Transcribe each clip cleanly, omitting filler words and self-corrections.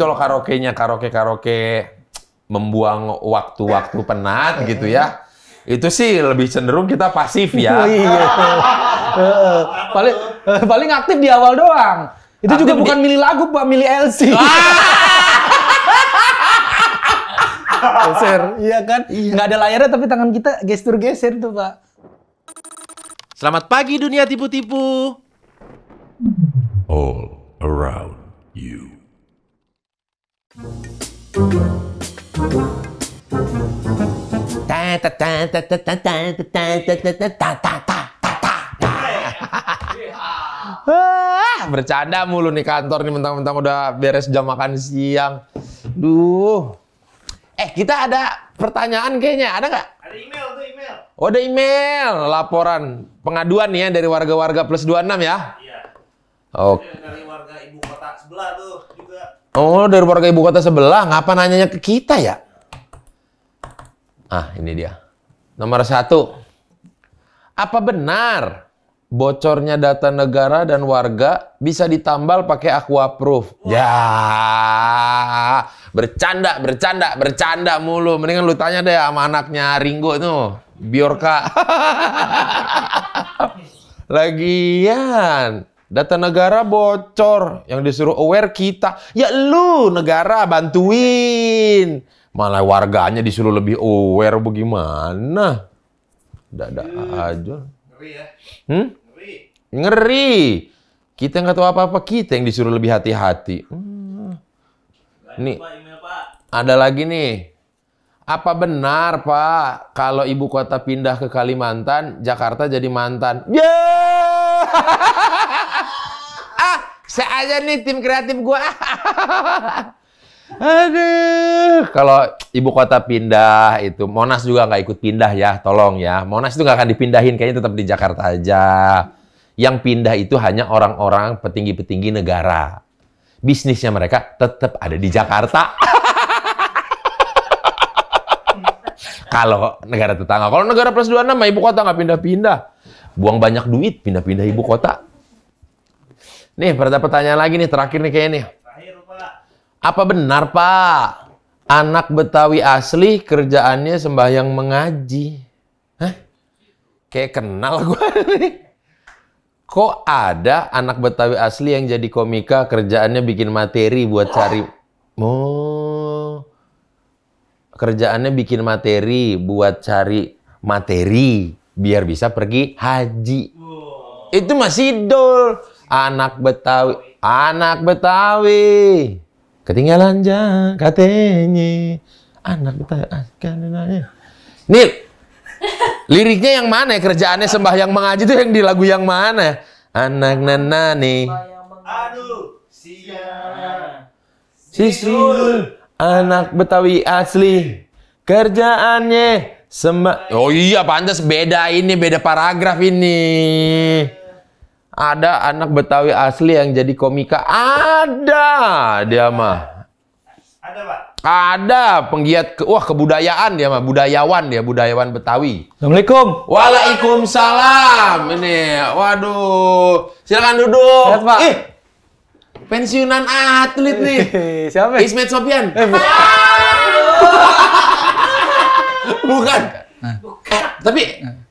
kalau karaoke-nya karaoke membuang waktu-waktu penat gitu ya. Itu sih lebih cenderung kita pasif ya. Iya. Paling aktif di awal doang. Itu aktif juga bukan milih lagu, Pak, milih LC. Geser, iya kan? Iya. Nggak ada layarnya tapi tangan kita gestur geser tuh, Pak. Selamat pagi dunia tipu-tipu. All around you. Bercanda mulu nih kantor nih, mentang-mentang udah beres jam makan siang. Duh. Kita ada pertanyaan kayaknya, ada nggak? Ada email tuh, email. Oh, ada email, laporan pengaduan nih ya dari warga-warga plus 26 ya? Iya. Oke. Dari warga ibu kota sebelah tuh juga. Oh, dari warga ibu kota sebelah, ngapa nanyanya ke kita ya? Ah, ini dia. Nomor 1. Apa benar bocornya data negara dan warga bisa ditambal pakai Aquaproof? Ya, bercanda mulu. Mendingan lu tanya deh sama anaknya Ringo tuh, Biorka. Lagian, data negara bocor, yang disuruh aware kita. Ya lu, negara bantuin. Malah warganya disuruh lebih aware bagaimana? Dada aja. Ngeri ya? Ngeri. Kita nggak tahu apa-apa, kita yang disuruh lebih hati-hati. Nih, Email, Pak. ada lagi nih. Apa benar, Pak, kalau ibu kota pindah ke Kalimantan, Jakarta jadi mantan? Saya aja nih tim kreatif gua. Aduh, kalau ibu kota pindah itu, Monas juga nggak ikut pindah ya, tolong ya. Monas itu nggak akan dipindahin, kayaknya tetap di Jakarta aja. Yang pindah itu hanya orang-orang petinggi-petinggi negara. Bisnisnya mereka tetap ada di Jakarta. Kalau negara tetangga, kalau negara plus 26, ibu kota nggak pindah-pindah. Buang banyak duit, pindah-pindah ibu kota. Nih, ada pertanyaan lagi nih, terakhir nih kayaknya nih. Terakhir, Pak. Apa benar, Pak, anak Betawi asli kerjaannya sembahyang mengaji? Hah? Kayak kenal gue nih. Kok ada anak Betawi asli yang jadi komika kerjaannya bikin materi buat cari... Oh, kerjaannya bikin materi buat cari materi biar bisa pergi haji. Itu masih idol. Anak Betawi. Ketinggalan katanya. Anak Betawi. Nih, liriknya yang mana? Kerjaannya sembahyang mengaji itu yang di lagu yang mana? Anak nanani. Aduh, Sisul. Anak Betawi asli. Kerjaannya Oh iya, pantas beda ini, beda paragraf ini. Ada anak Betawi asli yang jadi komika. Ada dia mah. Ada, Pak. Ada penggiat kebudayaan dia mah, budayawan Betawi. Assalamualaikum. Waalaikumsalam. Ini, waduh. Silakan duduk. Lihat, Pak. Pensiunan atlet nih. Siapa? Ismet Sopyan. Bukan. Tapi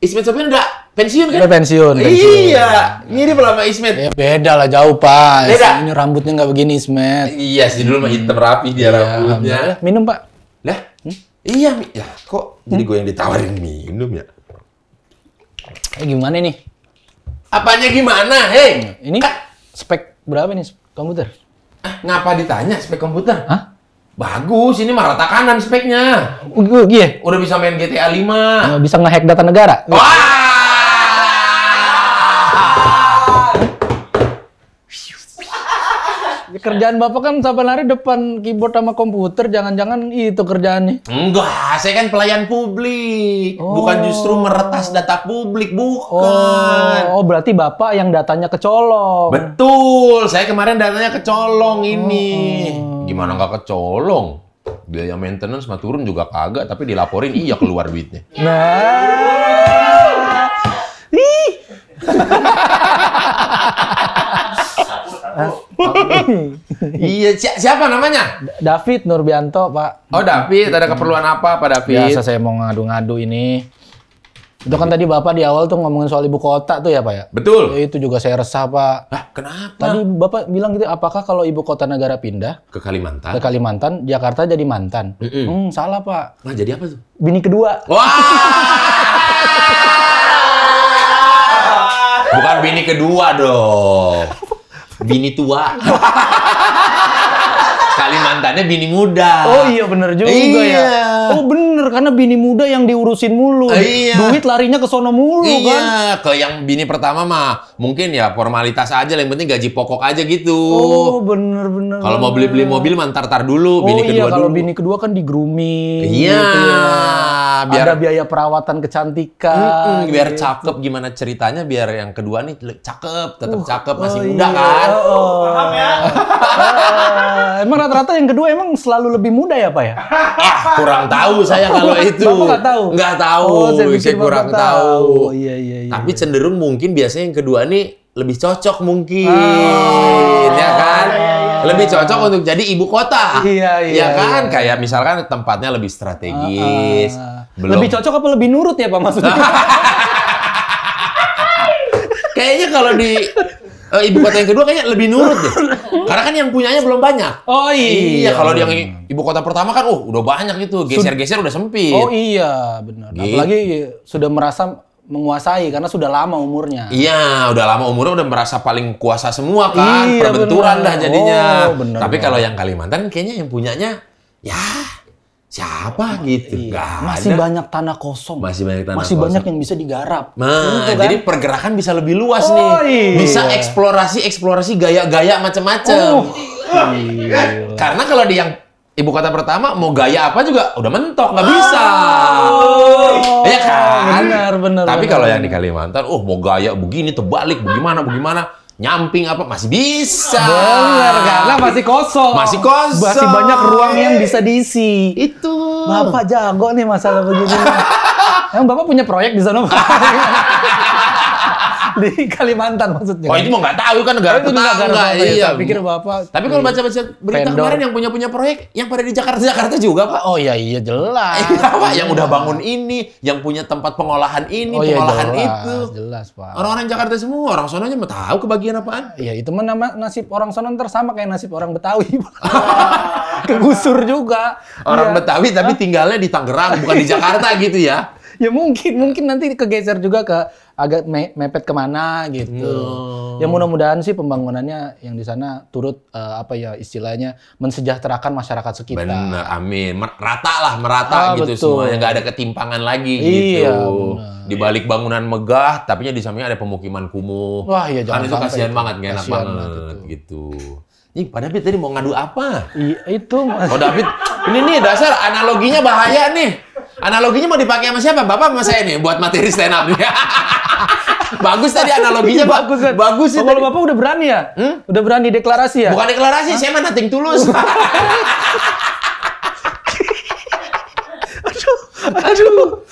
Ismet Sopyan udah pensiun kan? Udah pensiun. Iya. Mirip lah sama Ismet. Ya beda lah, jauh, Pak. Beda. Ini rambutnya nggak begini, Ismet. Iya sih, dulu mah hitam rapi dia rambutnya. Minum, Pak. Lah? Iya, ya kok jadi gue yang ditawarin minum ya? Gimana nih? Apanya gimana? Hei, Ini spek berapa nih komputer? ngapa ditanya spek komputer? Hah? Bagus, ini mah rata kanan speknya. Iya. Udah bisa main GTA 5. Bisa nge-hack data negara. Wah! Kerjaan Bapak kan sampai lari depan keyboard sama komputer, jangan-jangan itu kerjaannya. Enggak, saya kan pelayan publik. Bukan justru meretas data publik, bukan. Oh, berarti Bapak yang datanya kecolong. Betul, saya kemarin datanya kecolong ini. Gimana nggak kecolong? Biaya maintenance mah turun juga kagak, tapi dilaporin iya keluar duitnya. Nah. Iya, siapa namanya? David Nurbianto, Pak. Oh, David, ada keperluan apa, Pak David? Biasa saya mau ngadu-ngadu ini. Itu kan tadi Bapak di awal tuh ngomongin soal ibu kota tuh ya, Pak ya? Betul. Ya, itu juga saya resah, Pak. Hah, kenapa? Tadi Bapak bilang gitu, apakah kalau ibu kota negara pindah Ke Kalimantan. ke Kalimantan, Jakarta jadi mantan? Salah, Pak. Nah, jadi apa tuh? Bini kedua. Wah! Bukan bini kedua dong. Bini tua. Kalimantannya bini muda. Oh iya bener juga Iya. ya. Oh bener, karena bini muda yang diurusin mulu. Iya. Duit larinya ke sono mulu kan. Iya, ke yang bini pertama mah mungkin ya formalitas aja, yang penting gaji pokok aja gitu. Oh bener. Kalau mau beli mobil mantar dulu, bini kedua iya, kalau dulu. bini kedua kan di grooming. Iya, gitu ya. biar Ada biaya perawatan kecantikan. biar gitu. cakep gimana ceritanya, biar yang kedua nih cakep, tetap cakep, masih Oh, muda iya. kan. Paham ya? Emang rata-rata yang kedua emang selalu lebih muda ya, Pak ya? Kurang tahu saya kalau itu. Bapak nggak tahu? Nggak tahu, Oh, saya pikir saya kurang Bapak tahu. Iya. Tapi cenderung mungkin biasanya yang kedua nih lebih cocok mungkin, ya kan? Lebih cocok untuk jadi ibu kota. Iya, Ya kan? iya. Kayak misalkan tempatnya lebih strategis. Belum. Lebih cocok apa lebih nurut ya, Pak maksudnya? Kayaknya kalau di ibu kota yang kedua kayaknya lebih nurut deh. Karena kan yang punyanya belum banyak. Oh Iya, kalau yang ibu kota pertama kan udah banyak gitu. Geser-geser udah sempit. Oh iya, benar. Gitu. Apalagi sudah merasa menguasai karena sudah lama umurnya. Iya, udah lama umurnya udah merasa paling kuasa semua kan. Iya, Perbenturan bener. dah jadinya. Oh, bener Tapi banget. kalau yang Kalimantan kayaknya yang punyanya ya siapa gitu. Iya. Nggak Masih ada. banyak tanah kosong. Masih banyak tanah Masih kosong. banyak yang bisa digarap. Nah, Gitu kan? jadi pergerakan bisa lebih luas Oh, nih. iya. Bisa eksplorasi gaya-gaya macam-macam. Iya. Karena kalau di yang ibu kota pertama mau gaya apa juga udah mentok, nggak bisa. Iya kan? benar. Tapi kalau yang di Kalimantan, mau gaya begini terbalik, bagaimana, nyamping apa masih bisa. Benar, karena masih kosong. Masih kosong. Masih banyak ruang yang bisa diisi. Itu. Bapak jago nih masalah begini. Emang Bapak punya proyek di sana, Pak? Di Kalimantan maksudnya. Oh, itu mau nggak tahu kan negara Itu negara tetangga. tetangga, ya. Iya. Saya pikir Bapak. Tapi kalau baca-baca berita vendor. kemarin yang punya proyek yang pada di Jakarta juga, Pak. Oh iya jelas. Iya, Pak, yang udah bangun ini, yang punya tempat pengolahan ini, Oh iya pengolahan jelas, itu. jelas Pak. Orang-orang Jakarta semua, orang sononya mau tahu kebagian apaan. Iya itu mah nasib orang sono ntar sama kayak nasib orang Betawi. Kegusur juga. Orang Iya. Betawi tapi tinggalnya di Tangerang, bukan di Jakarta gitu ya. Ya mungkin nanti kegeser juga ke agak mepet kemana gitu. Ya mudah-mudahan sih pembangunannya yang di sana turut istilahnya mensejahterakan masyarakat sekitar. Bener, amin. Merata gitu betul. semuanya, nggak ada ketimpangan lagi Iya, gitu. bener. Di balik bangunan megah, tapi di sampingnya ada pemukiman kumuh. Wah, iya, Kan jangan itu sampai kasihan itu. banget, nggak enak Kasihan banget banget itu. gitu. Nih, Pak David tadi mau ngadu apa? Iya itu. Oh David, ini nih dasar analoginya bahaya nih. Analoginya mau dipakai sama siapa? Bapak sama saya nih buat materi stand up nih. Bagus tadi analoginya, Pak. Bagus kan? Bagus Oh, itu. kalau Bapak udah berani ya? Udah berani deklarasi ya? Bukan deklarasi, saya mah nothing tulus. Aduh.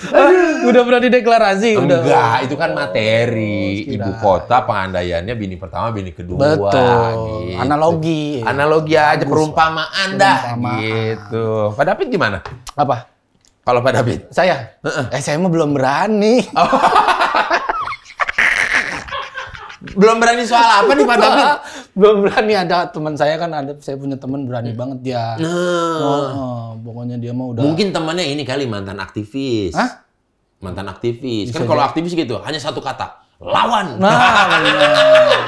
Udah berani deklarasi. Udah. Enggak, itu kan materi. Oh, Ibu kota pengandaiannya bini pertama, bini kedua. Betul. Gitu. Analogi. Analogi aja, perumpamaan dah. Perumpamaan. Gitu. Pak David gimana? Apa? Kalau Pak David? Saya? Saya mah belum berani. Belum berani soal apa nih Pak David? Belum berani. Ada teman saya kan, saya punya teman berani banget dia. Pokoknya dia mah udah. Mungkin temannya ini kali mantan aktivis. Hah? Mantan aktivis. Bisa Kan kalau jadi. aktivis gitu, hanya satu kata. Lawan. Nah, bener.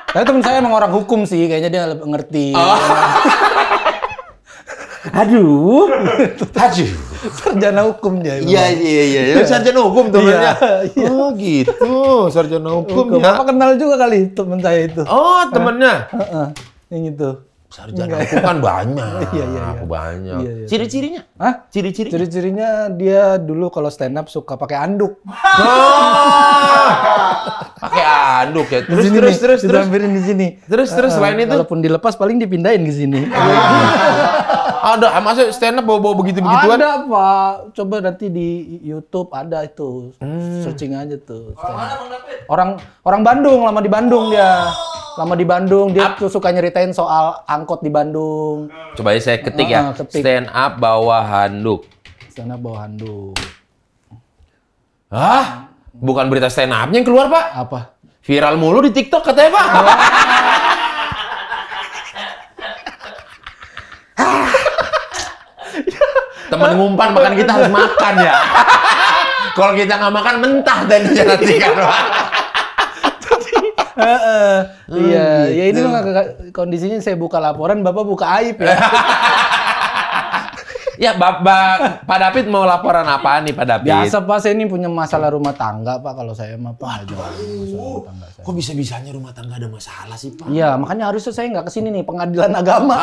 Tapi teman saya emang orang hukum sih, kayaknya dia ngerti. Aduh. Aduh. Sarjana hukum dia. Iya. Sarjana hukum temennya. Iya. Oh gitu, sarjana hukum ya. Bapak kenal juga kali teman saya itu. Oh, temennya. Yang itu. Sarjana hukum kan banyak. Iya. Banyak. Iya. Ciri-cirinya? Hah? Ciri-ciri? Ciri-cirinya dia dulu kalau stand up suka pakai anduk. Pakai anduk ya. Di sini nih, Terus. disampirin di sini. Terus selain itu? Kalaupun dilepas paling dipindahin ke sini. Ada, masa stand up bawa-bawa begitu-begituan? Ada Pak, coba nanti di YouTube ada itu, searching aja tuh. Orang mana Bang David? Orang Bandung, lama di Bandung dia. Lama di Bandung, dia tuh suka nyeritain soal angkot di Bandung. Coba ya saya ketik ya, Ketik. stand up bawa handuk. Sana bawa handuk. Hah? Bukan berita stand up-nya yang keluar, Pak. Apa? Viral mulu di TikTok katanya, Pak. Temen ngumpan makan kita harus makan ya. Kalau kita nggak makan mentah dan nanti kan, Pak. Iya, ya ini mah kondisinya saya buka laporan, Bapak buka aib ya. Ya, Pak David mau laporan apa nih, Pak David? Biasa Pak, saya ini punya masalah rumah tangga Pak, kalau saya mah Pak. Masalah rumah tangga saya. Kok bisa-bisanya rumah tangga ada masalah sih, Pak? Iya, makanya harusnya saya nggak kesini nih, pengadilan agama.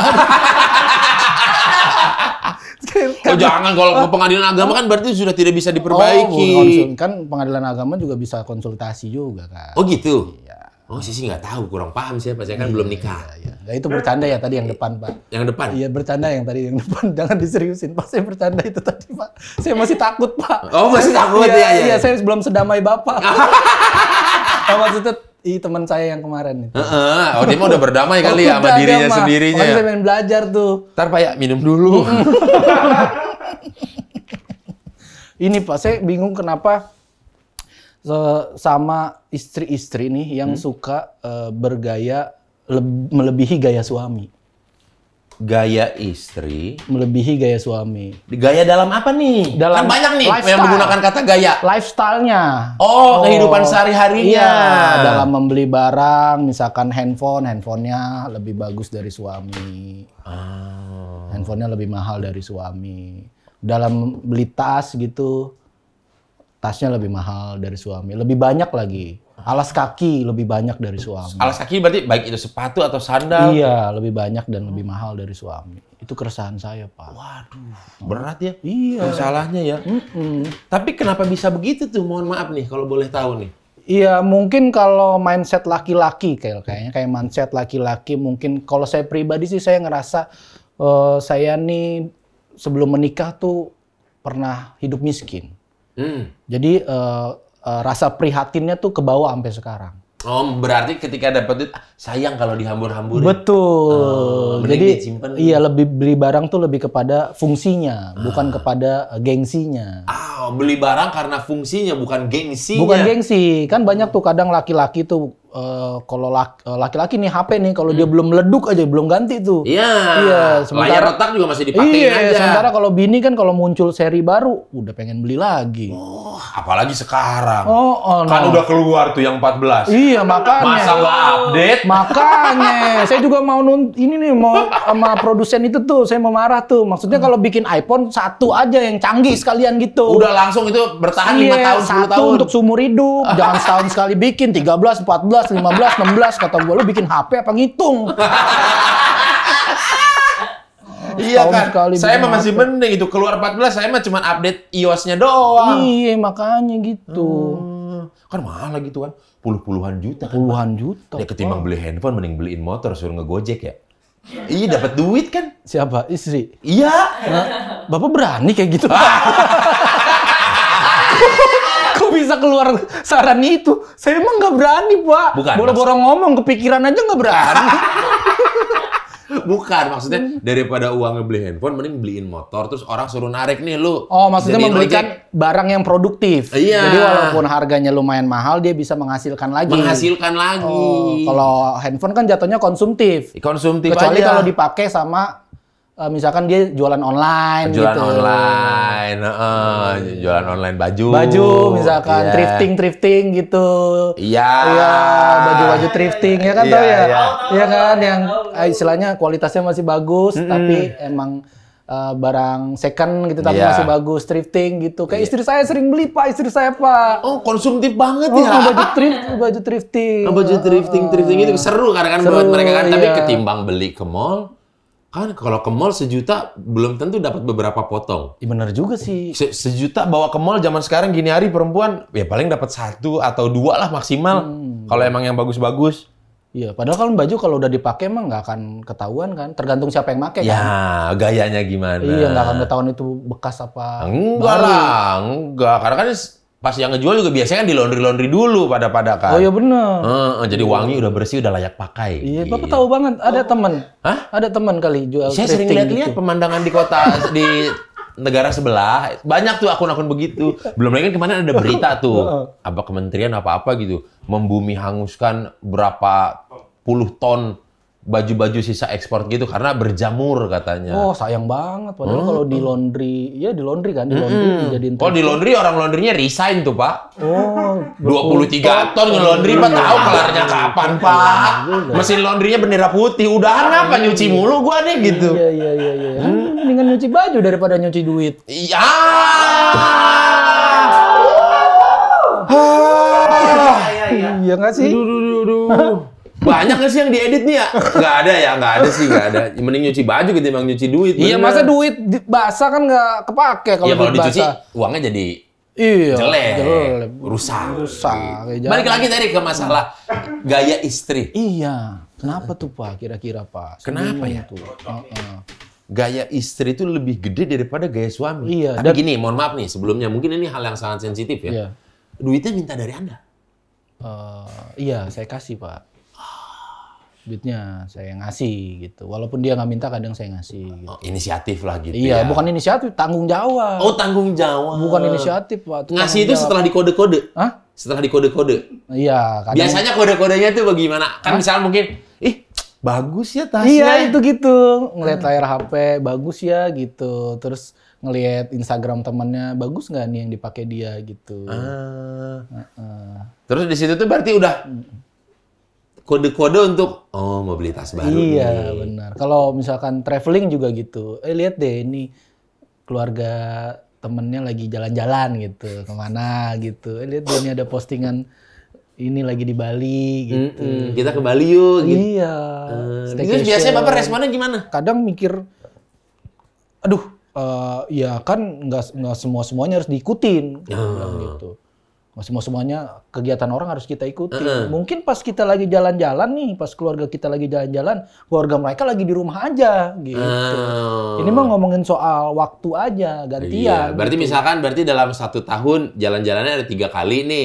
Oh jangan, kalau ke pengadilan agama kan berarti sudah tidak bisa diperbaiki. Kan pengadilan agama juga bisa konsultasi juga kan. Oh gitu? Iya. Oh sih nggak tahu, kurang paham sih, Pak. Saya kan belum nikah. Iya. Nah, itu bercanda ya tadi yang depan Pak. Yang depan? Iya bercanda yang tadi yang depan, jangan diseriusin Pak. Saya bercanda itu tadi Pak. Saya masih takut Pak. Oh masih takut ya? Iya, saya belum sedamai Bapak. Oh, maksudnya teman saya yang kemarin itu. Oh dia mah udah berdamai kali ya sama dirinya sendirinya. Makanya saya pengen belajar tuh. Ntar Pak ya, minum dulu. Ini Pak, saya bingung kenapa sama istri-istri nih yang suka bergaya melebihi gaya suami. Gaya istri? Melebihi gaya suami. Gaya dalam apa nih? Dalam kan banyak nih lifestyle. yang menggunakan kata gaya. Lifestyle-nya. Oh, kehidupan sehari-harinya. Iya, dalam membeli barang, misalkan handphonenya lebih bagus dari suami. Handphonenya lebih mahal dari suami. Dalam beli tas gitu, tasnya lebih mahal dari suami. Lebih banyak lagi. Alas kaki lebih banyak dari suami. Alas kaki berarti baik itu sepatu atau sandal? Iya, lebih banyak dan lebih mahal dari suami. Itu keresahan saya, Pak. Waduh, berat ya. Iya. Masalahnya ya. Tapi kenapa bisa begitu tuh? Mohon maaf nih kalau boleh tahu nih. Iya, mungkin kalau mindset laki-laki kayaknya kayak mindset laki-laki mungkin kalau saya pribadi sih saya ngerasa saya nih sebelum menikah tuh pernah hidup miskin. Jadi rasa prihatinnya tuh kebawa sampai sekarang. Oh, berarti ketika dapat duit sayang kalau dihambur-hamburin. Betul. Mending Jadi disimpan. iya lebih beli barang tuh lebih kepada fungsinya, bukan kepada gengsinya. Beli barang karena fungsinya bukan gengsinya. Bukan gengsi. Kan banyak tuh kadang laki-laki tuh kalau laki-laki nih HP nih kalau dia belum meleduk aja belum ganti tuh. Iya. Iya, Layar retak juga masih dipakein aja. Sementara kalau bini kan kalau muncul seri baru udah pengen beli lagi. Oh, apalagi sekarang. Nah. Kan udah keluar tuh yang 14. Iya, makanya. Masa nggak update? Makanya. Saya juga mau ini nih mau sama produsen itu tuh, saya mau marah tuh. Maksudnya kalau bikin iPhone satu aja yang canggih sekalian gitu. Udah langsung itu bertahan 5 Iya, tahun, 10 satu tahun. untuk seumur hidup. Jangan setahun sekali bikin 13, 14, 15, 16 kata gue, lu bikin HP apa ngitung? Iya Setahun kan, sekali saya bikin mah masih HP. mending itu keluar 14, saya mah cuma update iOS-nya doang. Iya, makanya gitu. Kan mahal lagi tuh kan, puluhan juta kan. Puluhan juta. Ya ketimbang beli handphone, mending beliin motor suruh ngegojek ya. Iya dapat duit kan? Siapa? Istri? Iya. Nah, Bapak berani kayak gitu? Kok bisa keluar saran itu? Saya emang nggak berani, Pak. Bukan, Boro-boro ngomong, kepikiran aja nggak berani. Bukan, maksudnya daripada uang ngebeli handphone, mending beliin motor, terus orang suruh narik nih lu. Oh, maksudnya Jadiin membelikan ojek. barang yang produktif. Iya. Jadi walaupun harganya lumayan mahal, dia bisa menghasilkan lagi. Menghasilkan lagi. Oh, kalau handphone kan jatuhnya konsumtif. Konsumtif Kecuali aja. kalau dipakai sama misalkan dia jualan online Jualan gitu. online, jualan online baju. Baju misalkan Iya. thrifting gitu. Iya. Iya, baju-baju thrifting ya kan Iya, tau ya. iya. Iya kan yang istilahnya kualitasnya masih bagus tapi emang barang second gitu tapi Iya. masih bagus thrifting gitu. Kayak istri saya sering beli Pak, istri saya Pak. Oh, konsumtif banget Oh, ya. baju thrifting. Baju thrifting itu seru kadang-kadang Seru, buat mereka kan. Tapi iya. ketimbang beli ke mall, kan kalau ke mall sejuta belum tentu dapat beberapa potong. Iya bener juga sih. Sejuta bawa ke mall zaman sekarang gini hari perempuan ya paling dapat 1 atau 2 lah maksimal. Kalau emang yang bagus-bagus. Iya, padahal kan baju kalau udah dipakai emang nggak akan ketahuan kan, tergantung siapa yang pakai kan. Ya, gayanya gimana? Iya, nggak akan ketahuan itu bekas apa. Enggak lah, enggak. Karena kan pas yang ngejual juga biasanya kan di laundry dulu pada kan. Oh iya bener. Jadi wangi udah bersih, udah layak pakai. Iya, Bapak tahu banget. Ada teman. Hah? Ada teman kali jual Saya sering thrifting lihat-lihat gitu. pemandangan di kota di negara sebelah. Banyak tuh akun-akun begitu. Belum lagi kan kemarin ada berita tuh. Apa kementerian apa-apa gitu. Membumi hanguskan berapa puluh ton baju-baju sisa ekspor gitu karena berjamur katanya. Oh, sayang banget. Padahal kalau di laundry, ya di laundry kan, di laundry dijadiin Oh, di laundry orang laundrynya resign tuh, Pak. Oh, 23 ton nge-laundry, Pak. Tahu kelarnya kapan, Pak? Mesin laundrynya bendera putih. Udahan apa nyuci mulu gua nih gitu. Iya. Mendingan nyuci baju daripada nyuci duit. Iya. Iya nggak sih? Duh. Banyak nggak sih yang diedit nih ya? Nggak ada ya, nggak ada sih, nggak ada. Mending nyuci baju gitu, emang nyuci duit. Iya, bener. masa duit basah kan nggak kepake kalau Iya, kalau duit dicuci, basah. uangnya jadi Iya, jelek, rusak. Kayak Balik jangan. lagi tadi ke masalah gaya istri. Iya, kenapa tuh Pak? Kira-kira Pak? Saya Kenapa bingung ya? Tuh. Gaya istri itu lebih gede daripada gaya suami. Iya, Tapi gini, mohon maaf nih, sebelumnya mungkin ini hal yang sangat sensitif ya. Iya. Duitnya minta dari Anda. Iya, saya kasih Pak. Duitnya saya ngasih gitu. Walaupun dia nggak minta, kadang saya ngasih. Gitu. Oh, inisiatif lah gitu Iya, ya. bukan inisiatif, tanggung jawab. Oh, tanggung jawab. Bukan inisiatif Pak. Ngasih itu setelah dikode-kode. Hah? Setelah dikode-kode. Iya, kadang. Biasanya kode-kodenya tuh bagaimana? Kan misalnya mungkin, bagus ya tasnya. Iya, itu gitu. Ngeliat layar HP, bagus ya gitu. Terus ngelihat Instagram temannya, bagus nggak nih yang dipakai dia gitu. Terus di situ tuh berarti udah kode-kode untuk mau beli tas baru Iya, nih. benar. Kalau misalkan traveling juga gitu. Lihat deh ini keluarga temennya lagi jalan-jalan gitu, kemana gitu. Lihat deh ini ada postingan ini lagi di Bali gitu. Kita ke Bali yuk gitu. Iya. Terus biasanya Bapak responnya gimana? Kadang mikir, aduh, ya kan nggak semuanya harus diikutin, bilang gitu. Nggak semuanya kegiatan orang harus kita ikutin. Mungkin pas kita lagi jalan-jalan nih, pas keluarga kita lagi jalan-jalan, keluarga mereka lagi di rumah aja gitu. Ini mah ngomongin soal waktu aja, gantian. Iya, berarti misalkan dalam 1 tahun jalan-jalannya ada 3 kali nih.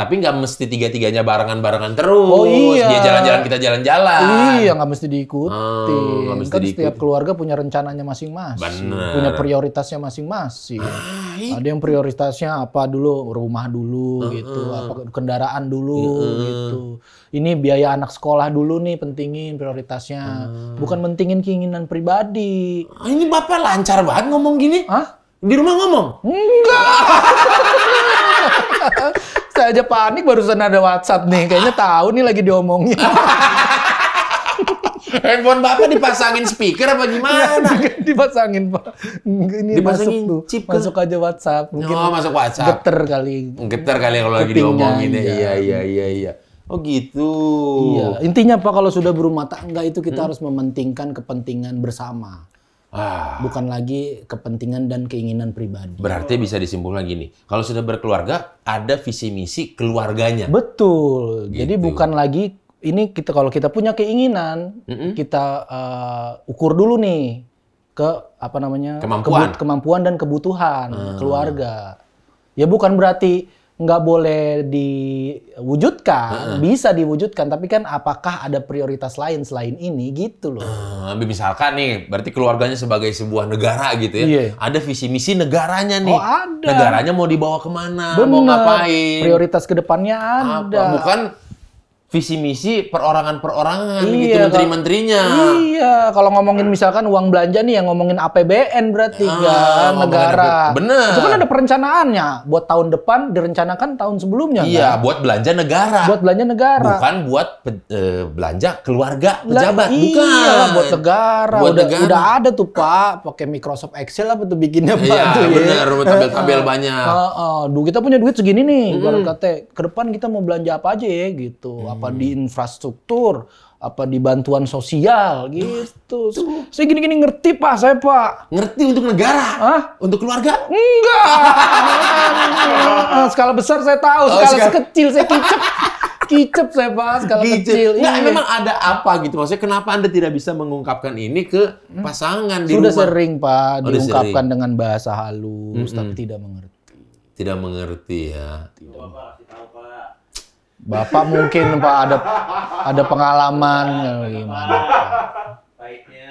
Tapi nggak mesti 3-tiganya barengan terus. Oh iya. Dia jalan-jalan, kita jalan-jalan. Iya, nggak mesti diikutin. nggak mesti Kan diikutin. setiap keluarga punya rencananya masing-masing. Bener. Punya prioritasnya masing-masing. Ada yang prioritasnya apa dulu, rumah dulu gitu, apa kendaraan dulu gitu. Ini biaya anak sekolah dulu nih pentingin prioritasnya. Bukan pentingin keinginan pribadi. Ini Bapak lancar banget ngomong gini. Hah? Di rumah ngomong? Enggak. Saya aja panik barusan ada WhatsApp nih. Kayaknya tahu nih lagi diomongin. Handphone Bapak dipasangin speaker apa gimana? Dipasangin Pak. Ini Dipasangin masuk tuh. chip ke- Masuk aja WhatsApp. Mungkin Masuk WhatsApp. geter kali. Getar kali kalau lagi Kupingnya, diomongin ya. iya. Iya. Oh gitu. Iya. Intinya Pak, kalau sudah berumah tangga itu kita harus mementingkan kepentingan bersama. Bukan lagi kepentingan dan keinginan pribadi. Berarti bisa disimpulkan gini. Kalau sudah berkeluarga, ada visi misi keluarganya. Betul. Jadi Gitu. bukan lagi ini kalau kita punya keinginan, kita ukur dulu nih ke apa namanya Kemampuan. kemampuan dan kebutuhan keluarga. Ya bukan berarti nggak boleh diwujudkan, bisa diwujudkan, tapi kan apakah ada prioritas lain selain ini gitu loh. Misalkan nih, berarti keluarganya sebagai sebuah negara gitu ya. Iya. Ada visi misi negaranya nih. Oh, ada. Negaranya mau dibawa kemana? Mau Bener. ngapain? Prioritas kedepannya ada. Apa? Bukan visi misi perorangan-perorangan gitu, Iya, menteri-menterinya. Iya, kalau ngomongin misalkan uang belanja nih yang ngomongin APBN berarti kan ngomongin negara. bener. Itu kan ada perencanaannya. Buat tahun depan direncanakan tahun sebelumnya. Iya, kan? buat belanja negara. Buat belanja negara. Bukan buat belanja keluarga pejabat. Iya, Bukan. buat negara. Buat negara. Udah ada tuh Pak, pakai Microsoft Excel apa tuh bikinnya Pak Iya, tuh ya. bener, tabel-tabel banyak. Kita punya duit segini nih, ibarat kata ke depan kita mau belanja apa aja ya gitu. Apa di infrastruktur, apa di bantuan sosial gitu. Saya gini-gini ngerti Pak, saya Pak. Ngerti untuk negara? Hah? Untuk keluarga? Enggak. Skala besar saya tahu, skala kecil saya kicep. Kicep saya Pak, skala kecil. Nggak, Iya. memang ada apa gitu? Maksudnya kenapa Anda tidak bisa mengungkapkan ini ke pasangan di Sudah rumah? sering Pak, Udah diungkapkan sering. dengan bahasa halus, tapi tidak mengerti. Tidak mengerti ya. Coba Pak, kasih tahu Pak. Bapak mungkin Pak ada pengalaman gimana Pak. Baiknya.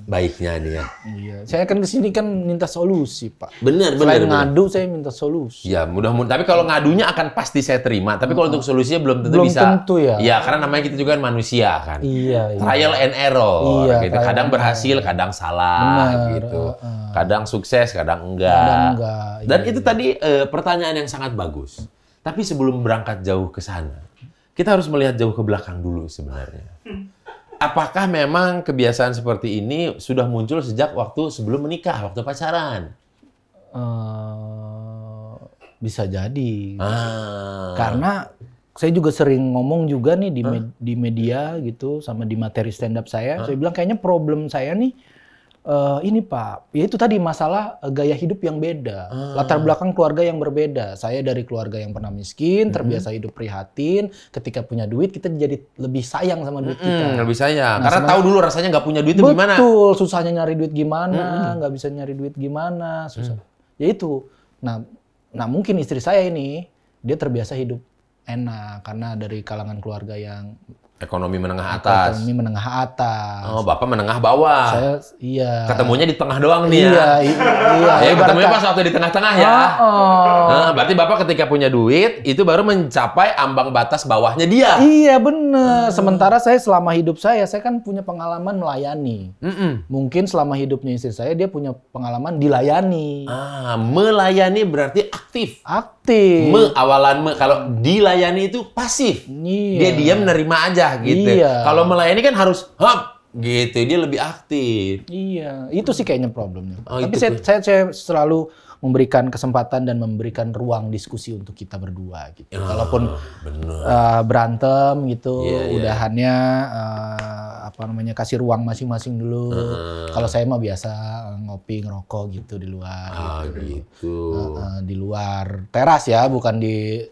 Baiknya nih ya. Iya, saya kan kesini kan minta solusi Pak. Benar, Selain benar. ngadu saya minta solusi. Ya, mudah-mudahan. Tapi kalau ngadunya akan pasti saya terima. Tapi kalau untuk solusinya belum tentu Belum bisa. tentu ya. Iya, karena namanya kita juga kan manusia kan. Iya, iya. Trial and error Iya, gitu. trial Kadang and berhasil, kadang salah Benar, gitu. Kadang sukses, kadang enggak. Kadang enggak, Dan iya, itu tadi pertanyaan yang sangat bagus. Tapi sebelum berangkat jauh ke sana, kita harus melihat jauh ke belakang dulu sebenarnya. Apakah memang kebiasaan seperti ini sudah muncul sejak waktu sebelum menikah, waktu pacaran? Bisa jadi. Ah. Karena saya juga sering ngomong juga nih di media gitu sama di materi stand up saya. Saya bilang kayaknya problem saya nih ini Pak, ya itu tadi masalah gaya hidup yang beda, latar belakang keluarga yang berbeda. Saya dari keluarga yang pernah miskin, terbiasa hidup prihatin. Ketika punya duit, kita jadi lebih sayang sama duit kita. Lebih sayang. Nah, Karena tahu dulu rasanya nggak punya duit itu gimana. Betul, susahnya nyari duit gimana, nggak bisa nyari duit gimana, susah. Ya itu. Nah mungkin istri saya ini dia terbiasa hidup enak karena dari kalangan keluarga yang Ekonomi menengah atas. ekonomi menengah atas. Oh, Bapak menengah bawah. Saya iya. Ketemunya di tengah doang nih ya. Iya. Ya, Ibarat ketemunya kata- pas waktu di tengah-tengah ya. Nah, berarti Bapak ketika punya duit, itu baru mencapai ambang batas bawahnya dia. Iya bener. Sementara saya selama hidup saya kan punya pengalaman melayani. Mungkin selama hidupnya istri saya dia punya pengalaman dilayani. Melayani berarti aktif. Aktif. Awalan kalau dilayani itu pasif. Iya. Dia diam menerima aja gitu. Iya. Kalau melayani kan harus hop gitu, dia lebih aktif. Iya, itu sih kayaknya problemnya. Oh, Tapi itu saya selalu memberikan kesempatan dan memberikan ruang diskusi untuk kita berdua gitu. Kalaupun berantem gitu, Iya, iya. udahannya kasih ruang masing-masing dulu. Kalau saya mah biasa ngopi ngerokok gitu di luar. Gitu. Di luar teras ya, bukan di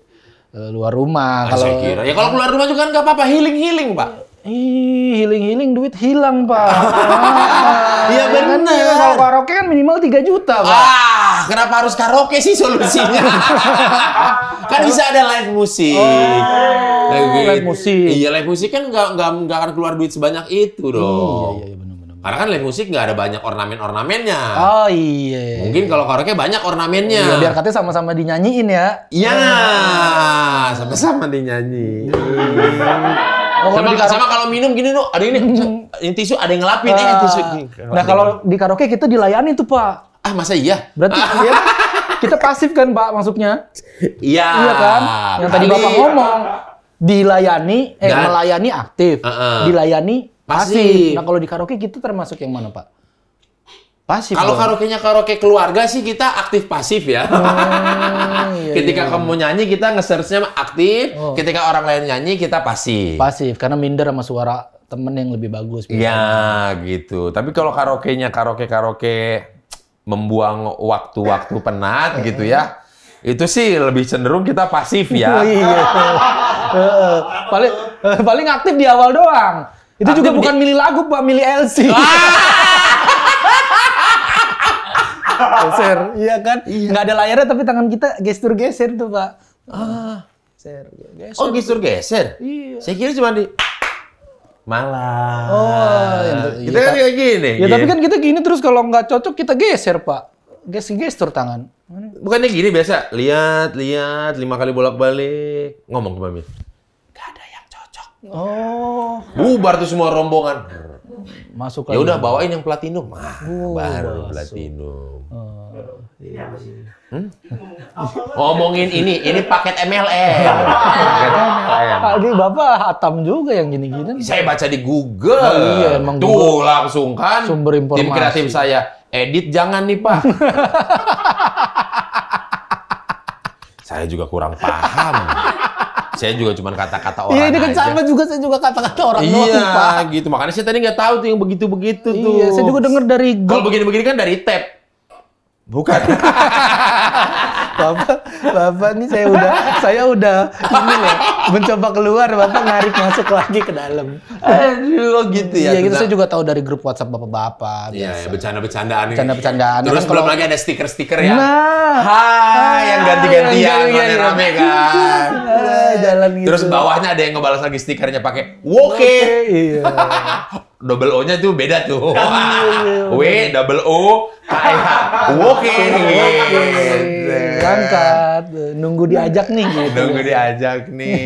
luar rumah. Saya kira. Ya kalau keluar rumah juga kan nggak apa-apa, healing-healing, Pak. Healing duit hilang Pak. Iya, bener. Kan, kalau karaoke kan minimal 3 juta Pak. Kenapa harus karaoke sih solusinya? Kan bisa ada live musik. Live musik. Iya, live musik kan nggak akan keluar duit sebanyak itu dong. Iya benar. Karena kan live musik nggak ada banyak ornamen-ornamennya. Oh iya. Mungkin kalau karaoke banyak ornamennya. Iya, biar katanya sama-sama dinyanyiin ya. Iya, sama-sama dinyanyi. Oh, kalau di Sama kalau minum gini tuh, ada ini tisu, ada yang ngelapin tisu. Nah kalau di karaoke kita dilayani tuh Pak. Masa iya? Berarti iya, kita pasif kan Pak maksudnya. Iya. Iya kan? Yang tadi Bapak ngomong dilayani, melayani aktif, dilayani pasif. Nah kalau di karaoke kita termasuk yang mana Pak? Pasif. Kalau dong. karaoke-nya karaoke keluarga sih kita aktif pasif ya. Iya, Ketika kamu nyanyi kita nge-search-nya aktif, ketika orang lain nyanyi kita pasif. Pasif karena minder sama suara temen yang lebih bagus. Iya gitu. Tapi kalau karaoke-nya karaoke membuang waktu-waktu penat gitu ya. Itu sih lebih cenderung kita pasif ya. Iya. Paling aktif di awal doang. Itu Aktif juga bukan milih lagu Pak, milih LC. Geser, iya kan? Nggak ada layarnya tapi tangan kita gestur geser tuh Pak. Geser. Oh geser. Iya. Saya kira cuma di malah. Oh, Kita kan kayak gini. Ya tapi kan kita gini terus kalau nggak cocok kita geser Pak. Gestur tangan. Bukannya gini biasa, lihat, 5 kali bolak-balik. Ngomong ke Mami. Gak ada yang cocok. Oh, Bubar tuh semua rombongan. masuk Ya lagi. udah bawain yang platinum. Baru masuk. platinum. Ngomongin ini paket MLM. Paket MLM. Lagi Bapak hatam juga yang gini-gini. Saya baca di Google. Oh iya, emang tuh Google langsung kan sumber informasi. tim kreatif saya. Edit jangan nih Pak. Saya juga kurang paham. Saya juga cuma kata-kata orang Iya, ini kan aja. sama juga, saya juga kata-kata orang doang, Pak. Iya, gitu. Makanya saya tadi nggak tahu tuh yang begitu-begitu tuh. Iya, saya juga denger dari Kalau grup. begini-begini kan dari tab. Bukan. Bapak nih saya udah ini loh, mencoba keluar, Bapak narik masuk lagi ke dalam. Aduh, gitu ya. Iya, gitu saya juga tahu dari grup WhatsApp Bapak-bapak. Iya, ya, bercanda-bercandaan. Bercanda-bercandaan. Terus Kan belum kalau- lagi ada stiker-stiker ya. Nah, Hai, yang ganti-gantian, rame-rame kan. jalan gitu. Terus bawahnya ada yang ngebalas lagi stikernya pakai woke. Iya. Double O-nya tuh beda tuh. W, double O, K-E-H. Woke. Angkat, nunggu diajak nih gitu. Nunggu diajak nih.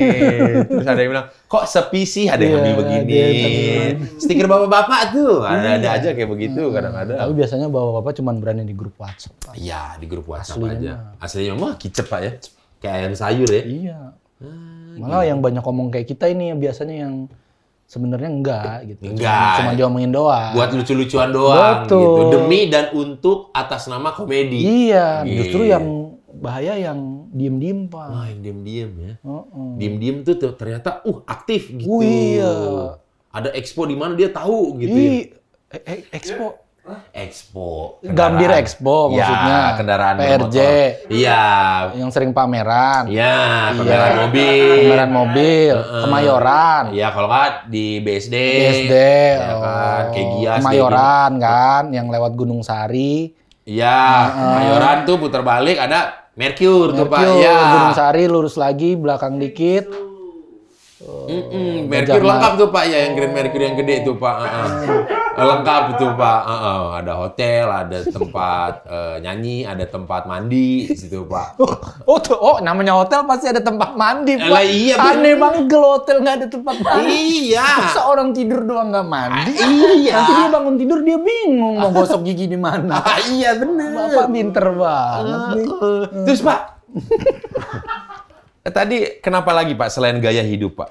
Terus ada yang bilang, kok sepi sih? Ada yang Iya, hobi begini. ada yang Stiker bapak-bapak tuh. Ada aja kayak begitu kadang-kadang. Tapi biasanya bapak-bapak cuma berani di grup WhatsApp. Pak. Iya, di grup WhatsApp Aslinya aja. Aslinya mah kicep Pak ya. Kayak ayam sayur ya. Iya. Malah yang banyak ngomong kayak kita ini yang biasanya yang sebenarnya enggak gitu. Enggak. Cuma diomongin doang. Buat lucu-lucuan doang Betul. gitu. Demi dan untuk atas nama komedi. Iya, Gitu. justru yang bahaya yang diem-diem, Pak. Wah, yang diem-diem ya. Heeh. Diem-diem tuh ternyata aktif gitu. Iya. Ada expo di mana dia tahu gitu ya. Expo. Expo. Gambir Expo maksudnya. Ya, kendaraan PRJ. bermotor. Iya. Yang sering pameran. Iya, pameran mobil. Pameran mobil, Kemayoran. Iya, kalau nggak di BSD. BSD, Ya kan, kayak Gias. Kemayoran kan, yang lewat Gunung Sari. Iya, Kemayoran tuh putar balik ada Mercure tuh Pak. Mercure, Iya. Gunung Sari lurus lagi belakang dikit. Mercure lengkap tuh Pak ya, yang Grand Mercure yang gede tuh Pak. Lengkap tuh Pak. Ada hotel, ada tempat nyanyi, ada tempat mandi di situ Pak. Namanya hotel pasti ada tempat mandi, Pak. Lah, iya, Aneh banget kalau hotel nggak ada tempat mandi. Iya. Masa orang tidur doang nggak mandi? Iya. Nanti dia bangun tidur dia bingung mau gosok gigi di mana. Iya bener. Bapak pinter banget nih. Terus Pak, tadi kenapa lagi Pak selain gaya hidup Pak?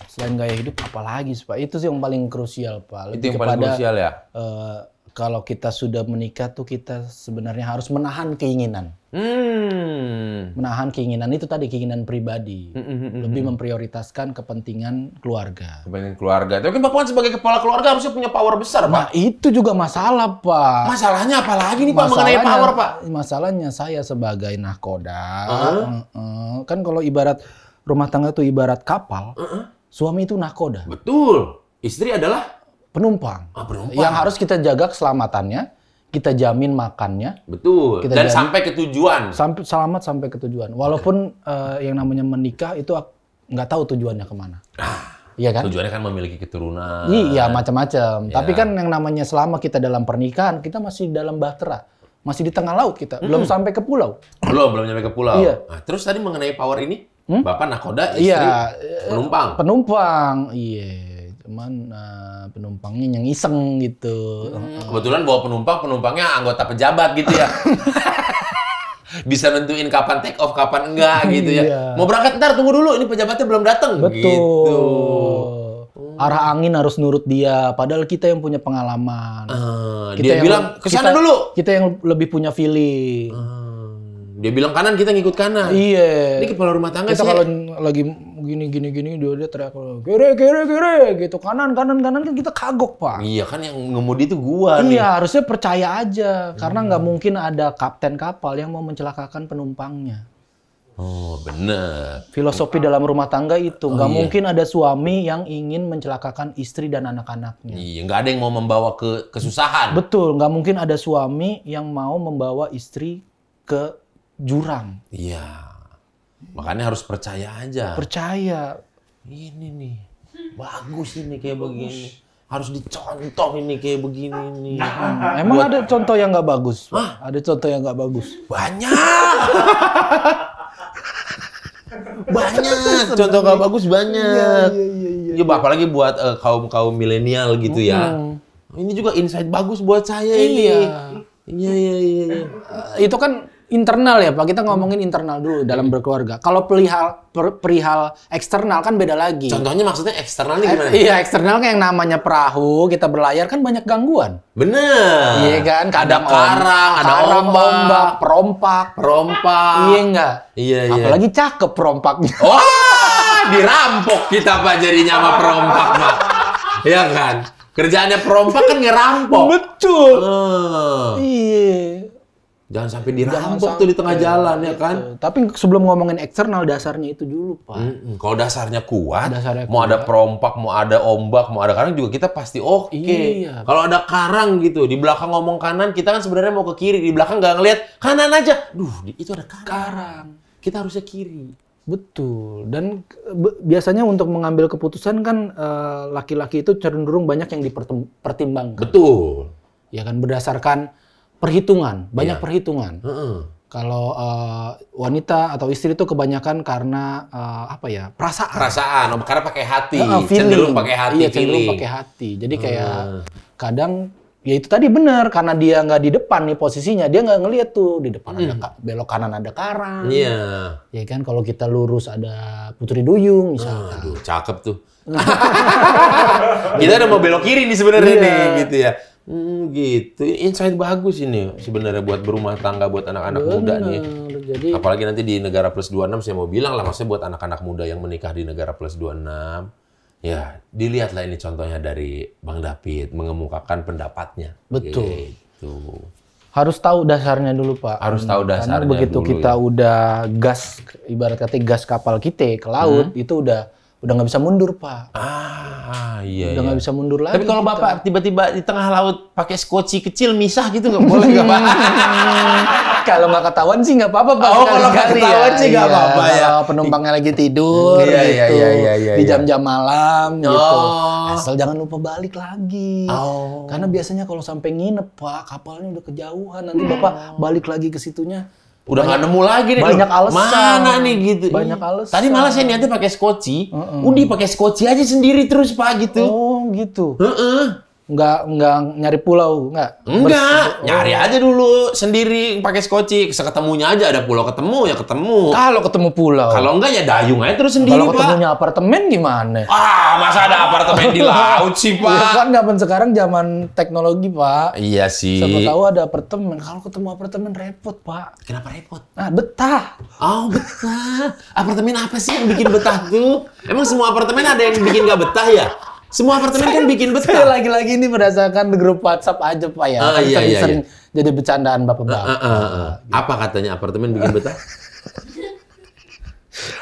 Selain gaya hidup, apalagi sih, Pak? Itu sih yang paling krusial, Pak. Itu yang paling krusial ya? Kalau kita sudah menikah tuh kita sebenarnya harus menahan keinginan. Menahan keinginan itu tadi, keinginan pribadi. Lebih memprioritaskan kepentingan keluarga. Kepentingan keluarga. Tapi kan Bapak kan sebagai kepala keluarga harusnya punya power besar Nah, Pak. itu juga masalah, Pak. Masalahnya apa lagi nih Pak mengenai power Pak? Masalahnya saya sebagai nahkoda, kan kalau ibarat rumah tangga itu ibarat kapal, suami itu nahkoda, Betul. Istri adalah penumpang. penumpang. Yang harus kita jaga keselamatannya, kita jamin makannya, Betul. Kita Dan jadi- sampai ke tujuan. selamat sampai ke tujuan. Walaupun yang namanya menikah itu nggak tahu tujuannya kemana. Iya kan? Tujuannya kan memiliki keturunan. Iya, macam-macam. Ya. Tapi kan yang namanya selama kita dalam pernikahan, kita masih dalam bahtera. Masih di tengah laut kita, belum sampai ke pulau. Belum nyampe ke pulau. Iya. Nah, terus tadi mengenai power ini, Bapak nakoda, istri Iya, penumpang. Penumpang, iya. Cuman penumpangnya yang iseng gitu. Kebetulan bawa penumpangnya anggota pejabat gitu ya. Bisa nentuin kapan take off, kapan enggak gitu ya. Iya. Mau berangkat ntar tunggu dulu, ini pejabatnya belum datang. Betul. Gitu. Arah angin harus nurut dia, padahal kita yang punya pengalaman. Dia bilang kesana dulu. Kita yang lebih punya feeling. Dia bilang kanan, kita ngikut kanan. Iya. Ini kepala rumah tangga Kita sih. kalau lagi gini dia teriak kiri gitu, kanan kan kita kagok, Pak. Iya kan yang ngemudi itu gua nih. Iya, harusnya percaya aja karena nggak mungkin ada kapten kapal yang mau mencelakakan penumpangnya. Oh, bener. Filosofi dalam rumah tangga itu nggak iya. mungkin ada suami yang ingin mencelakakan istri dan anak-anaknya. Iya, nggak ada yang mau membawa ke kesusahan. Betul, nggak mungkin ada suami yang mau membawa istri ke jurang. Iya. Makanya harus percaya aja. Percaya. Ini nih, bagus ini kayak begini. Harus dicontoh ini kayak begini nih. Emang ada contoh yang nggak bagus? Pak? Ada contoh yang nggak bagus? Banyak. Banyak. Contoh nggak bagus banyak. Ya, apalagi buat kaum milenial gitu ya. Ini juga insight bagus buat saya ini. Iya. Itu kan internal ya, Pak. Kita ngomongin internal dulu dalam berkeluarga. Kalau perihal eksternal kan beda lagi. Contohnya maksudnya eksternalnya gimana? Iya, eksternal kan yang namanya perahu, kita berlayar kan banyak gangguan. Bener. Iya kan? Ada karang, ada ombak, perompak. Iya enggak? Iya. Apalagi cakep perompaknya. Wah, dirampok kita Pak jadinya sama perompak, Pak. Iya kan? Kerjaannya perompak kan ngerampok. Betul. Eh, Iya. jangan sampai dirampok tuh di tengah jalan ya kan. Tapi sebelum ngomongin eksternal, dasarnya itu dulu, Pak. Kalau dasarnya kuat, Dasarnya mau ada perompak, mau ada ombak, mau ada karang juga kita pasti oke. Iya. Kalau ada karang gitu, di belakang ngomong kanan, kita kan sebenarnya mau ke kiri, di belakang nggak ngelihat kanan aja. Itu ada karang. Kita harusnya kiri. Betul. Dan biasanya untuk mengambil keputusan kan laki-laki itu cenderung banyak yang dipertimbangkan. Betul. Ya kan berdasarkan perhitungan, banyak Iya. perhitungan. Heeh. Kalau wanita atau istri itu kebanyakan karena perasaan. Perasaan, karena pakai hati, Feeling. cenderung pakai hati, Iya, cenderung feeling. pakai hati. Jadi kayak kadang ya itu tadi benar karena dia nggak di depan nih posisinya, dia nggak ngelihat tuh di depan ada belok kanan ada karang. Iya. Ya kan kalau kita lurus ada Putri Duyung misalnya. Aduh, cakep tuh. Kita udah mau belok kiri nih sebenarnya Iya. nih, gitu ya. Gitu. Insight bagus ini sebenarnya buat berumah tangga buat anak-anak muda nih. Jadi Apalagi nanti di negara plus 26 saya mau bilang lah, maksudnya buat anak-anak muda yang menikah di negara plus 26. Ya, dilihatlah ini contohnya dari Bang David mengemukakan pendapatnya. Betul. Gitu. harus tahu dasarnya dulu, Pak. Harus tahu dasarnya Karena begitu dulu, kita ya. udah gas, ibarat kata gas kapal kita ke laut, itu udah nggak bisa mundur, Pak. Iya. Udah nggak bisa mundur lagi. Tapi kalau kita. Bapak tiba-tiba di tengah laut pakai skoci kecil misah gitu nggak boleh nggak Pak? Kalau nggak ketahuan sih nggak apa-apa, Pak. Oh, kalau nggak Sekali-sekali ketahuan sih nggak Iya, apa-apa, ya. Kalau penumpangnya lagi tidur Iya, gitu. iya, Di jam-jam malam gitu. Oh. Asal jangan lupa balik lagi. Oh. Karena biasanya kalau sampai nginep, Pak, kapalnya udah kejauhan. Nanti Bapak balik lagi ke situnya. Udah nggak nemu lagi nih. banyak loh. alasan. Mana nih gitu. Banyak alasan. Tadi malah saya niatnya pakai skoci. Udah pakai skoci aja sendiri terus Pak gitu. Oh, gitu. Heeh. Nggak nyari pulau, nggak? Enggak, nyari aja dulu sendiri pakai skoci. Seketemunya aja ada pulau ketemu ya ketemu. Kalau ketemu pulau. Kalau enggak ya dayung aja terus sendiri Kalau Pak. ketemunya apartemen gimana? Masa ada apartemen di laut sih Ya Pak? kan zaman sekarang zaman teknologi, Pak. Iya sih. Siapa tahu ada apartemen. Kalau ketemu apartemen repot, Pak. Kenapa repot? Nah, betah. Oh betah. Apartemen apa sih yang bikin betah tuh? Emang semua apartemen ada yang bikin nggak betah ya? Semua apartemen kan bikin Saya betah. lagi-lagi ini berdasarkan grup WhatsApp aja, Pak ya. Kan Iya, iya, sering jadi bercandaan bapak-bapak. Apa katanya apartemen bikin betah?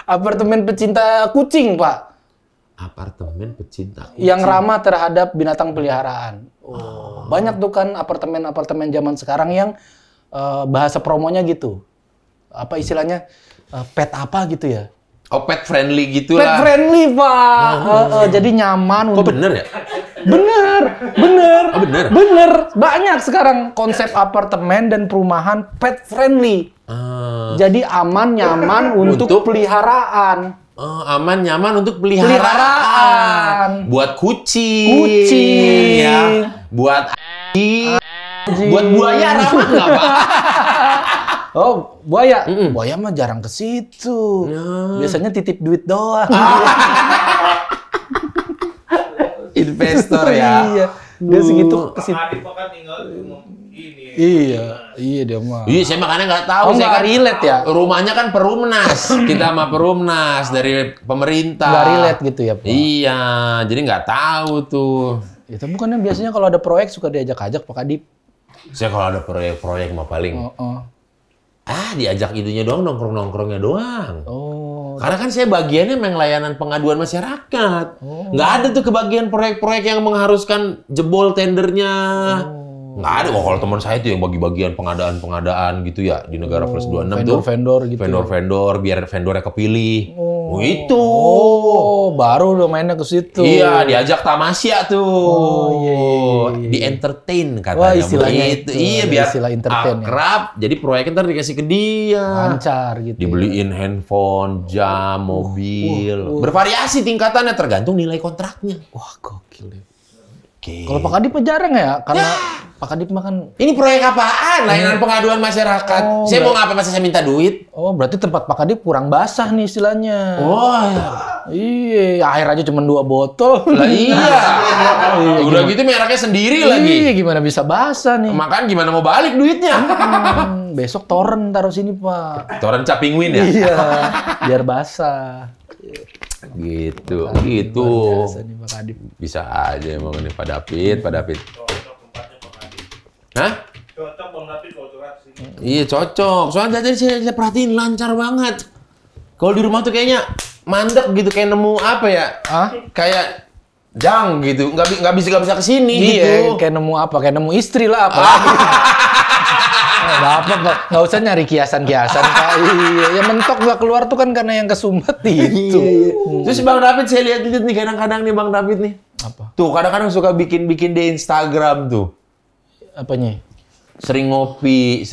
Apartemen pecinta kucing, Pak. Apartemen pecinta. Yang ramah terhadap binatang peliharaan. Banyak tuh kan apartemen-apartemen zaman sekarang yang bahasa promonya gitu. Apa istilahnya? Pet apa gitu ya? Oh pet friendly Pet gitulah. friendly, Pak. Jadi nyaman Kok untuk... bener ya? Bener. Oh, bener? Bener. Banyak sekarang konsep apartemen dan perumahan pet friendly. Jadi aman, nyaman untuk peliharaan. Aman nyaman untuk peliharaan. Buat kucing. Ya. Buat buat buaya ramah nggak Pak? Oh, buaya. Buaya mah jarang ke situ. Biasanya titip duit doang. Investor ya. Iya. Dia segitu ke situ. Adit kan tinggal ini. Iya dia mah. Iya, saya makanya nggak tahu. Oh, Saya nggak kan relate ya? Rumahnya kan Perumnas. Kita sama Perumnas dari pemerintah. Nggak relate gitu ya, Pak? Iya, jadi nggak tahu tuh. Itu bukannya biasanya kalau ada proyek suka diajak-ajak Pak Kadip. Saya kalau ada proyek-proyek mah paling diajak itunya doang, nongkrong-nongkrongnya doang. Oh. Karena kan saya bagiannya memang layanan pengaduan masyarakat. Nggak ada tuh kebagian proyek-proyek yang mengharuskan jebol tendernya. Nggak ada. Kalau teman saya tuh yang bagi-bagian pengadaan-pengadaan gitu ya di negara plus 26 tuh. Vendor-vendor gitu. Vendor-vendor biar vendornya kepilih. Itu. Oh, baru udah mainnya ke situ. Iya, diajak tamasya tuh. iya. Di entertain katanya. Wah, istilahnya begitu. itu. Iya, Ada biar istilah entertain ya. akrab. Jadi proyeknya ntar dikasih ke dia. Lancar gitu. Dibeliin handphone, jam, mobil. Bervariasi tingkatannya tergantung nilai kontraknya. Wah, gokil ya. Oke. Kalau Pak Kadip mah jarang ya, karena Pak Kadip mah kan Ini proyek apaan? Layanan pengaduan masyarakat. Saya mau ngapa masa saya minta duit? berarti tempat Pak Kadip kurang basah nih istilahnya. Oh, ya. Iya, air aja cuma 2 botol. Lah iya. Udah gitu mereknya sendiri lagi. Iya, gimana bisa basah nih? Makan gimana mau balik duitnya? Besok toren taruh sini, Pak. Toren Capingwin ya? Iya, biar basah. Gitu. Luar biasa nih Pak Kadip. Bisa aja emang nih Pak David. Cocok tempatnya Bang Adi. Hah? Cocok Bang Adi kalau curhat sih. Iya cocok. Soalnya tadi saya perhatiin lancar banget. Kalau di rumah tuh kayaknya mandek gitu, kayak nemu apa ya? Hah? Kayak jang gitu, nggak bisa kesini Iya, gitu. kayak nemu apa? Kayak nemu istri lah apa? Dapat Pak, nggak usah nyari kiasan-kiasan Pak. Iya, yang mentok nggak keluar tuh kan karena yang kesumbat itu. Terus Bang David saya lihat nih kadang-kadang nih Bang David nih. Apa? Tuh kadang-kadang suka bikin di Instagram tuh. Apanya? Sering ngopi.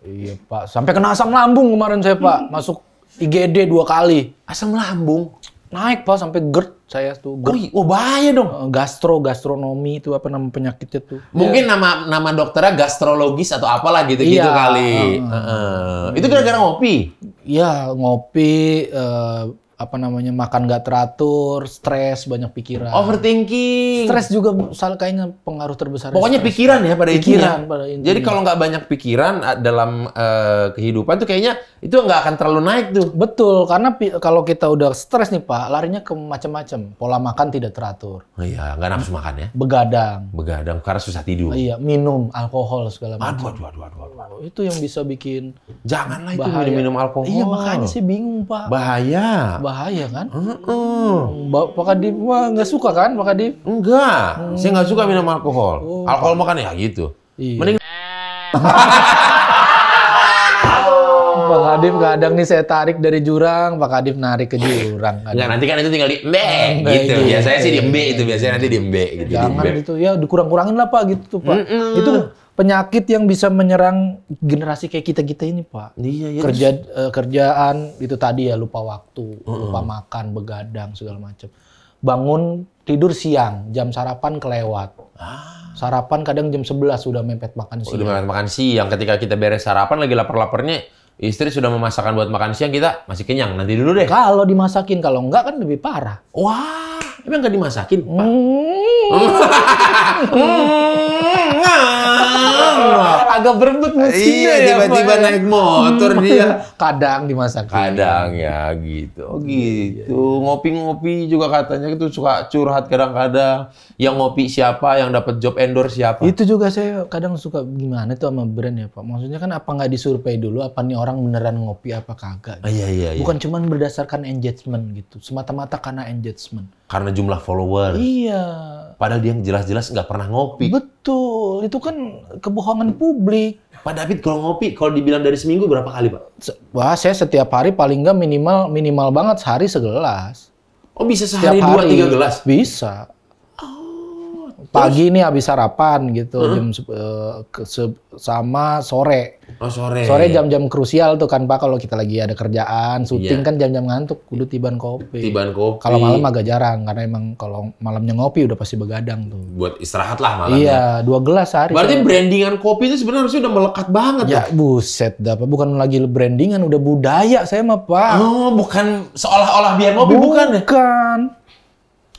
Iya Pak, sampai kena asam lambung kemarin saya Pak, masuk IGD 2 kali. Asam lambung. Naik Pak sampai GERD saya tuh. GERD. Oh bahaya dong. Gastronomi itu apa nama penyakitnya tuh? Mungkin nama dokternya gastrologis atau apalah gitu-gitu Iya. kali. Itu gara-gara ngopi. Iya, ngopi, makan nggak teratur, stres, banyak pikiran. Overthinking. Stres juga kayaknya pengaruh terbesar. Pokoknya pikiran ya pada intinya. pada intinya. Jadi kalau nggak banyak pikiran dalam kehidupan tuh kayaknya itu nggak akan terlalu naik tuh. Betul, karena kalau kita udah stres nih Pak, larinya ke macam-macam. Pola makan tidak teratur, Oh iya, nggak nafsu makan ya. begadang, Karena susah tidur. iya, minum alkohol segala macam. Aduh. Itu yang bisa bikin Janganlah itu bahaya. minum alkohol. Iya, makanya sih bingung Pak. Bahaya. Bahaya kan? Heeh. Pak Kadip mah nggak suka kan Pak Kadip? Enggak, saya nggak suka minum alkohol. Alkohol makan ya gitu. Iya. Mending Pak Kadip kadang nih saya tarik dari jurang, Pak Kadip narik ke jurang. enggak, nanti kan itu tinggal di embe Embe, gitu. gitu. Biasanya sih di embe itu, biasanya nanti di embe gitu. di Jangan embe. gitu ya, dikurang-kurangin lah Pak gitu Pak. Itu penyakit yang bisa menyerang generasi kayak kita-kita ini Pak. Iya, iya. Kerjaan itu tadi ya, lupa waktu, lupa makan, begadang segala macam. Bangun tidur siang, jam sarapan kelewat. Sarapan kadang jam 11 sudah mepet makan siang. Udah makan siang, ketika kita beres sarapan lagi lapar-laparnya, istri sudah memasakkan buat makan siang, kita masih kenyang. Nanti dulu deh. Kalau dimasakin, kalau enggak kan lebih parah. Wah, emang nggak dimasakin, Pak? Agak berebut musiknya Iya, tiba-tiba Pak, ya. naik motor dia. Kadang dimasakin. Kadang ya gitu. Oh gitu. Ngopi-ngopi juga katanya itu suka curhat kadang-kadang. Yang ngopi siapa, yang dapat job endorse siapa. Itu juga saya kadang suka gimana tuh sama brand ya Pak. Maksudnya kan apa nggak disurvei dulu apa nih orang beneran ngopi apa kagak. Ah, iya. Bukan cuman berdasarkan engagement gitu. Semata-mata karena engagement. Karena jumlah follower. Iya. Padahal dia jelas-jelas nggak pernah ngopi. Betul. Itu kan kebohongan publik. Pak David kalau ngopi, kalau dibilang dari seminggu berapa kali, Pak? Wah, saya setiap hari paling nggak minimal banget sehari segelas. Oh bisa Setiap sehari 2-3 gelas? Bisa. Pagi nih habis sarapan gitu, sama sore. Oh sore. Sore jam-jam krusial tuh kan Pak, kalau kita lagi ada kerjaan, syuting kan jam-jam ngantuk, kudu tiban kopi. Tiban kopi. Kalau malam agak jarang, karena emang kalau malamnya ngopi udah pasti begadang tuh. Buat istirahat lah malamnya. Iya, 2 gelas sehari. Berarti brandingan kopi itu sebenarnya harusnya udah melekat banget. Ya buset dah Pak, bukan lagi brandingan, udah budaya saya mah Pak. Oh, bukan seolah-olah biar ngopi, bukan ya? Bukan.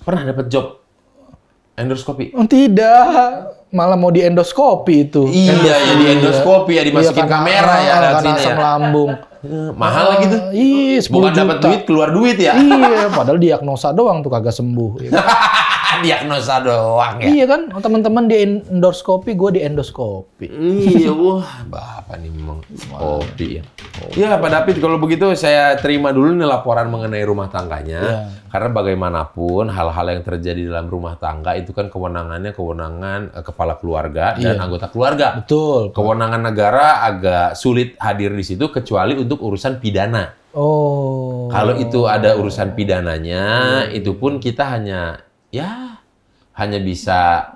Pernah dapat job endorse kopi? Oh, tidak. Malah mau di endoskopi itu. Iya, ya di endoskopi ya, dimasukin kamera ya, lihat karena sini asam ya. lambung. Mahal lagi tuh. Iya, 10 Bukan dapat juta. duit, keluar duit ya. Iya, padahal diagnosa doang tuh kagak sembuh. Ya. Diagnosa doang ya. Iya kan, teman-teman di endoskopi, gue di endoskopi. Iya, wah, bapak nih memang kopi ya. Ya, Pak David, kalau begitu saya terima dulu nih laporan mengenai rumah tangganya. Ya. Karena bagaimanapun hal-hal yang terjadi dalam rumah tangga itu kan kewenangannya kepala keluarga dan anggota keluarga. Betul. Kewenangan negara agak sulit hadir di situ kecuali untuk urusan pidana. Oh. Kalau itu ada urusan pidananya, itu pun kita hanya bisa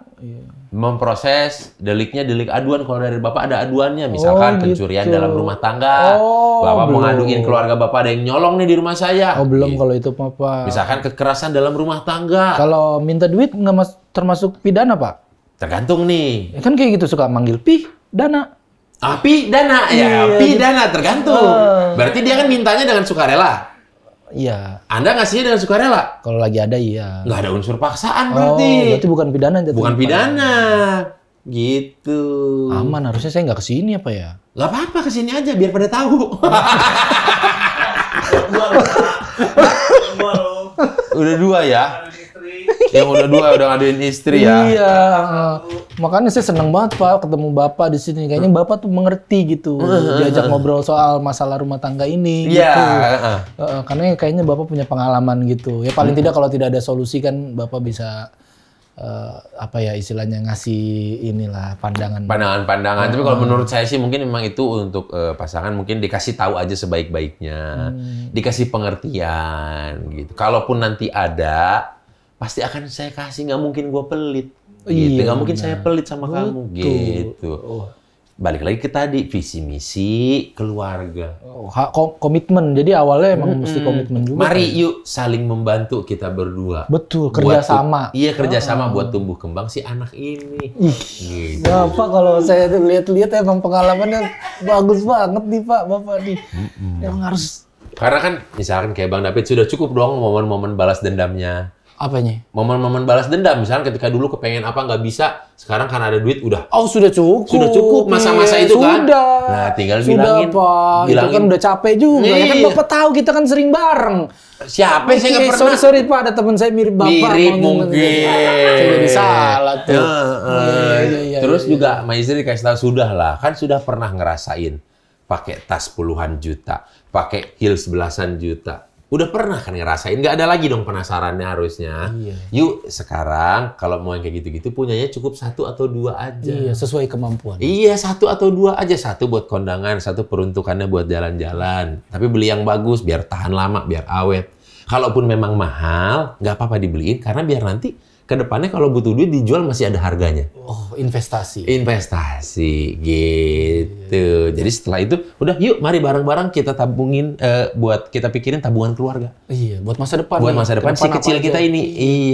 memproses delik aduan. Kalau dari Bapak ada aduannya, misalkan pencurian gitu. dalam rumah tangga. Bapak belum. mengaduin keluarga Bapak ada yang nyolong nih di rumah saya. Oh, belum Gitu. kalau itu Pak. Misalkan kekerasan dalam rumah tangga. Kalau minta duit nggak termasuk pidana Pak? Tergantung nih. Ya kan kayak gitu suka manggil dana. Pidana ya, pidana tergantung. Berarti dia kan mintanya dengan sukarela. Iya. Anda ngasihnya dengan sukarela. Kalau lagi ada iya. Nggak ada unsur paksaan Oh, berarti. berarti bukan pidana. jatuhnya, Bukan Pak. pidana. Gitu. Aman, harusnya saya nggak kesini apa ya? Gak apa-apa, kesini aja biar pada tahu. Gua Udah 2 ya? Ada istri. Yang udah 2 udah ngaduin istri ya? Iya. Makanya saya seneng banget Pak ketemu Bapak di sini. Kayaknya Bapak tuh mengerti gitu. Diajak ngobrol soal masalah rumah tangga ini. Iya. Gitu. Karena kayaknya Bapak punya pengalaman gitu. Ya paling tidak kalau tidak ada solusi kan Bapak bisa apa ya istilahnya ngasih inilah pandangan. Pandangan-pandangan. Tapi kalau menurut saya sih mungkin memang itu untuk pasangan mungkin dikasih tahu aja sebaik-baiknya. Dikasih pengertian gitu. Kalaupun nanti ada, pasti akan saya kasih. Nggak mungkin gue pelit. Gitu. Nggak mungkin saya pelit sama kamu. Gitu. Balik lagi ke tadi, visi misi keluarga. Komitmen. Jadi awalnya emang mesti komitmen juga. Mari yuk saling membantu kita berdua. Betul, kerjasama. Iya, kerjasama buat tumbuh kembang si anak ini. Gitu. Bapak kalau saya lihat-lihat emang pengalamannya bagus banget nih Pak, Bapak nih. Emang harus Karena kan misalkan kayak Bang David sudah cukup dong momen-momen balas dendamnya. apanya? Momen-momen balas dendam, misalkan ketika dulu kepengen apa nggak bisa, sekarang karena ada duit udah. Oh sudah cukup. Sudah cukup masa-masa itu kan? Sudah. Nah tinggal Sudah, bilangin. Pak. Itu kan udah capek juga. Ya kan Iya. Bapak tahu kita kan sering bareng. Siapa saya nggak pernah. Sorry Pak, ada teman saya mirip Bapak. Mirip mungkin. Saya jadi salah tuh. Iya. Terus juga sama istri dikasih tahu sudah lah, kan sudah pernah ngerasain pakai tas puluhan juta, pakai heels belasan juta. Udah pernah kan ngerasain, nggak ada lagi dong penasarannya harusnya. Iya. Yuk sekarang kalau mau yang kayak gitu-gitu punyanya cukup 1 atau 2 aja. Iya, sesuai kemampuan. Iya, 1 atau 2 aja. 1 buat kondangan, 1 peruntukannya buat jalan-jalan. Tapi beli yang bagus biar tahan lama, biar awet. Kalaupun memang mahal, nggak apa-apa dibeliin karena biar nanti ke depannya kalau butuh duit dijual masih ada harganya. Oh, investasi. Investasi gitu. Jadi setelah itu udah yuk mari bareng-bareng kita tabungin buat kita pikirin tabungan keluarga. Iya, buat masa depan. Buat nih. masa depan Ke si apa kecil aja. kita ini.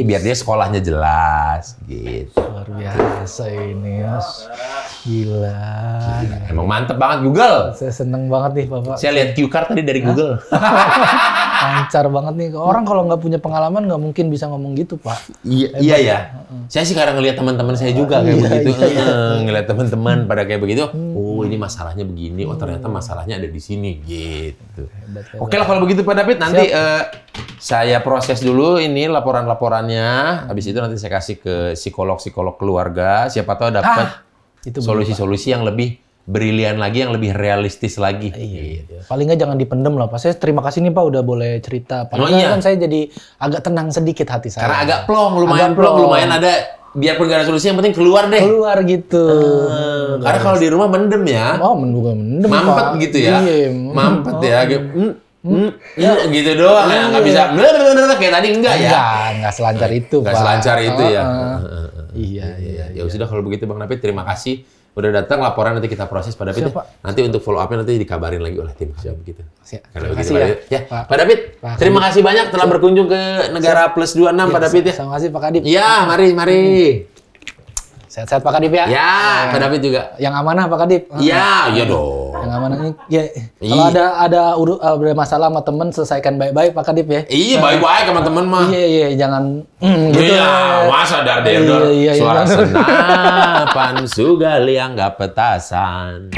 Biar dia sekolahnya jelas gitu. Luar biasa ini, Mas. Gila. Emang mantep banget Google. Saya seneng banget nih, Bapak. Saya lihat Q card tadi dari Google. Lancar banget nih. Orang kalau nggak punya pengalaman nggak mungkin bisa ngomong gitu, Pak. Iya ya. Saya sih kadang ngelihat teman-teman saya juga kayak begitu. Ngelihat teman-teman pada kayak begitu. Oh, ini masalahnya begini. Oh, ternyata masalahnya ada di sini gitu. Oke lah kalau begitu Pak David, nanti saya proses dulu ini laporan-laporannya. Habis itu nanti saya kasih ke psikolog-psikolog keluarga. Siapa tahu dapat Itu solusi-solusi yang lebih brilian lagi, yang lebih realistis lagi. Iya. Paling nggak jangan dipendem lah, Pak. Saya terima kasih nih, Pak, udah boleh cerita. Paling Oh, nggak iya. kan saya jadi agak tenang sedikit hati saya. Karena agak plong, lumayan Agak plong. lumayan ada. Biarpun gak ada solusi, yang penting keluar deh. Keluar gitu. Karena kalau di rumah mendem ya. Oh, mendem, Mampet Pak. gitu ya. Iya. Mampet ya. Gitu doang ya. Nggak bisa kayak tadi enggak ya. Enggak selancar itu, Nggak Pak. selancar itu ya. Iya. Ya sudah kalau begitu Bang David, terima kasih. Udah datang laporan nanti kita proses Pak David. Siap, Pak. Nanti untuk follow up-nya nanti dikabarin lagi oleh tim kalau begitu. Siap. Kalau Terima begitu kasih Pak ya, David. Ya, Pak. Pak David. Pak Terima kasih banyak telah berkunjung ke negara plus 26 Pak David ya. Terima kasih Pak Kadip. Iya, mari. Sehat-sehat Pak Kadip ya. Ya, Pak David juga. Yang amanah Pak Kadip. Iya dong. Yang amanah ini ya. Kalau ada masalah sama temen selesaikan baik-baik Pak Kadip ya. Iya, baik-baik sama teman mah. Iya, jangan gitu. Iya, masa dar-der Iya. suara senapan sugal yang nggak petasan.